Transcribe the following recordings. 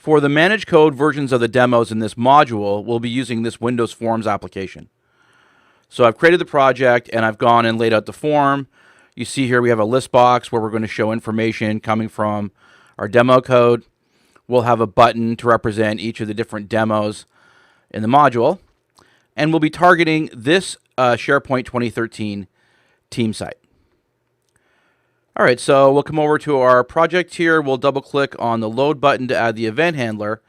For the managed code versions of the demos in this module, we'll be using this Windows Forms application. So I've created the project and I've gone and laid out the form. You see here we have a list box where we're going to show information coming from our demo code. We'll have a button to represent each of the different demos in the module. And we'll be targeting this SharePoint 2013 team site. All right, so we'll come over to our project here. We'll double click on the load button to add the event handler.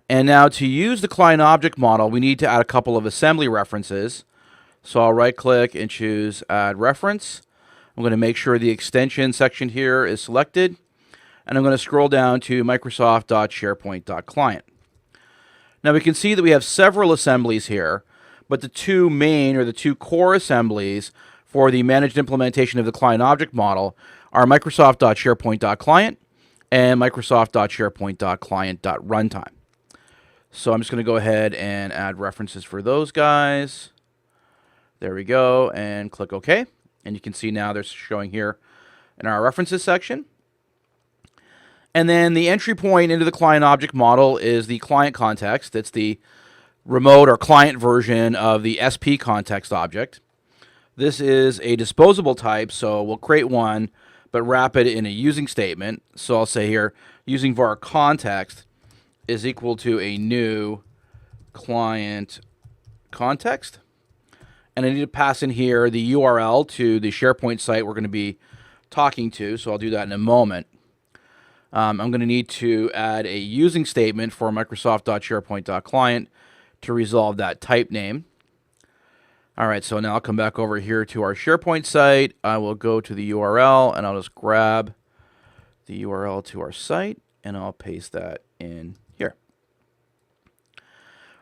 And now to use the client object model, we need to add a couple of assembly references. So I'll right click and choose add reference. I'm going to make sure the extension section here is selected. And I'm going to scroll down to Microsoft.SharePoint.Client. Now we can see that we have several assemblies here, but the two main or the two core assemblies for the managed implementation of the client object model are Microsoft.SharePoint.Client and Microsoft.SharePoint.Client.Runtime. So I'm just going to go ahead and add references for those guys. There we go, and click OK. And you can see now they're showing here in our references section. And then the entry point into the client object model is the client context. It's the remote or client version of the SP context object. This is a disposable type, so we'll create one, but wrap it in a using statement. So I'll say here, using var context is equal to a new client context. And I need to pass in here the URL to the SharePoint site we're going to be talking to, so I'll do that in a moment. I'm going to need to add a using statement for Microsoft.SharePoint.Client to resolve that type name. All right, so now I'll come back over here to our SharePoint site. I will go to the URL, and I'll just grab the URL to our site, and I'll paste that in here.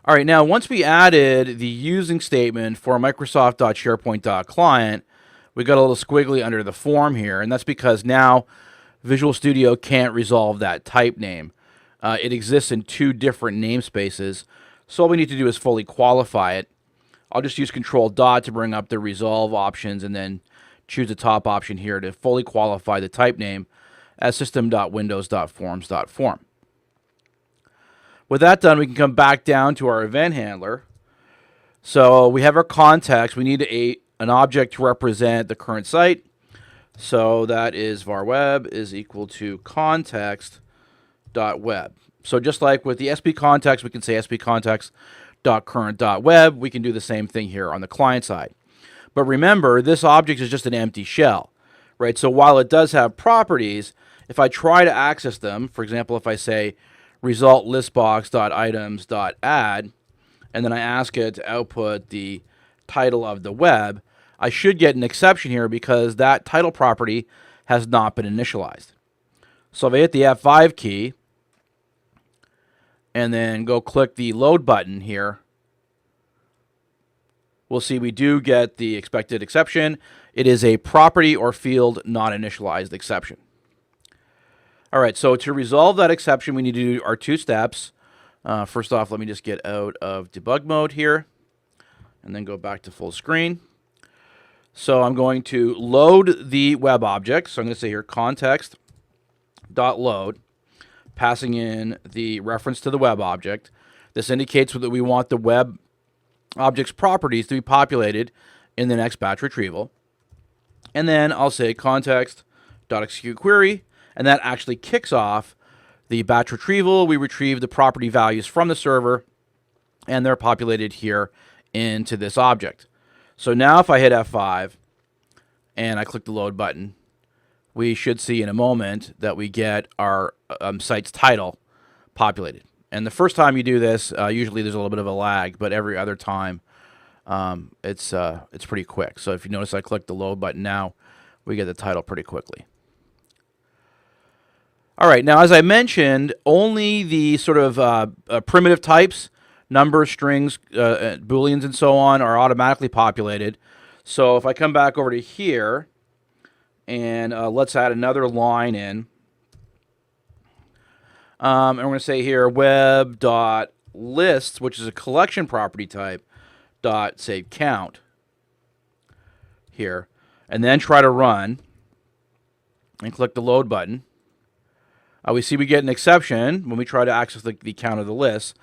All right, now once we added the using statement for Microsoft.SharePoint.Client, we got a little squiggly under the form here, and that's because now Visual Studio can't resolve that type name. It exists in two different namespaces, so all we need to do is fully qualify it. I'll just use Control Dot to bring up the resolve options and then choose the top option here to fully qualify the type name as system.windows.forms.form. With that done, we can come back down to our event handler. So we have our context. We need an object to represent the current site. So that is var web is equal to context.web. So just like with the SP context, we can say SP context.current.web. We can do the same thing here on the client side. But remember, this object is just an empty shell, right? So while it does have properties, if I try to access them, for example, if I say result listbox.items.add, and then I ask it to output the title of the web, I should get an exception here because that title property has not been initialized. So if I hit the F5 key and then go click the load button here, we'll see we do get the expected exception. It is a property or field not initialized exception. All right, so to resolve that exception, we need to do our two steps. First off, let me just get out of debug mode here and then go back to full screen. So I'm going to load the web object. So I'm going to say here context.load, passing in the reference to the web object. This indicates that we want the web object's properties to be populated in the next batch retrieval. And then I'll say context.execute query, and that actually kicks off the batch retrieval. We retrieve the property values from the server, and they're populated here into this object. So now if I hit F5 and I click the load button, we should see in a moment that we get our site's title populated. And the first time you do this, usually there's a little bit of a lag, but every other time it's pretty quick. So if you notice I click the load button now, we get the title pretty quickly. All right, now as I mentioned, only the sort of primitive types, numbers, strings, booleans, and so on are automatically populated. So if I come back over to here, and let's add another line in. And we're going to say here web.lists, which is a collection property type, dot say count here, and then try to run and click the load button. we see we get an exception when we try to access the count of the list.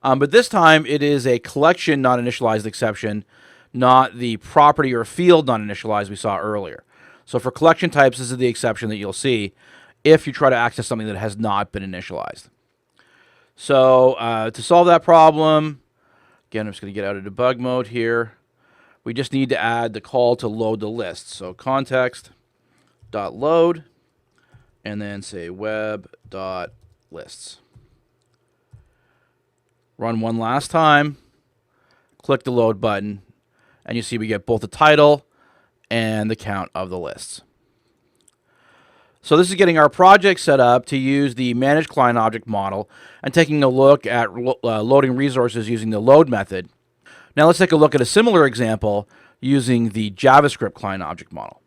But this time it is a collection not initialized exception, not the property or field not initialized we saw earlier. So for collection types, this is the exception that you'll see if you try to access something that has not been initialized. So to solve that problem, again, I'm just going to get out of debug mode here. We just need to add the call to load the list. So context.load, and then say web.lists. Run one last time, click the load button, and you see we get both the title and the count of the lists. So this is getting our project set up to use the manage client object model and taking a look at loading resources using the load method. Now let's take a look at a similar example using the JavaScript client object model.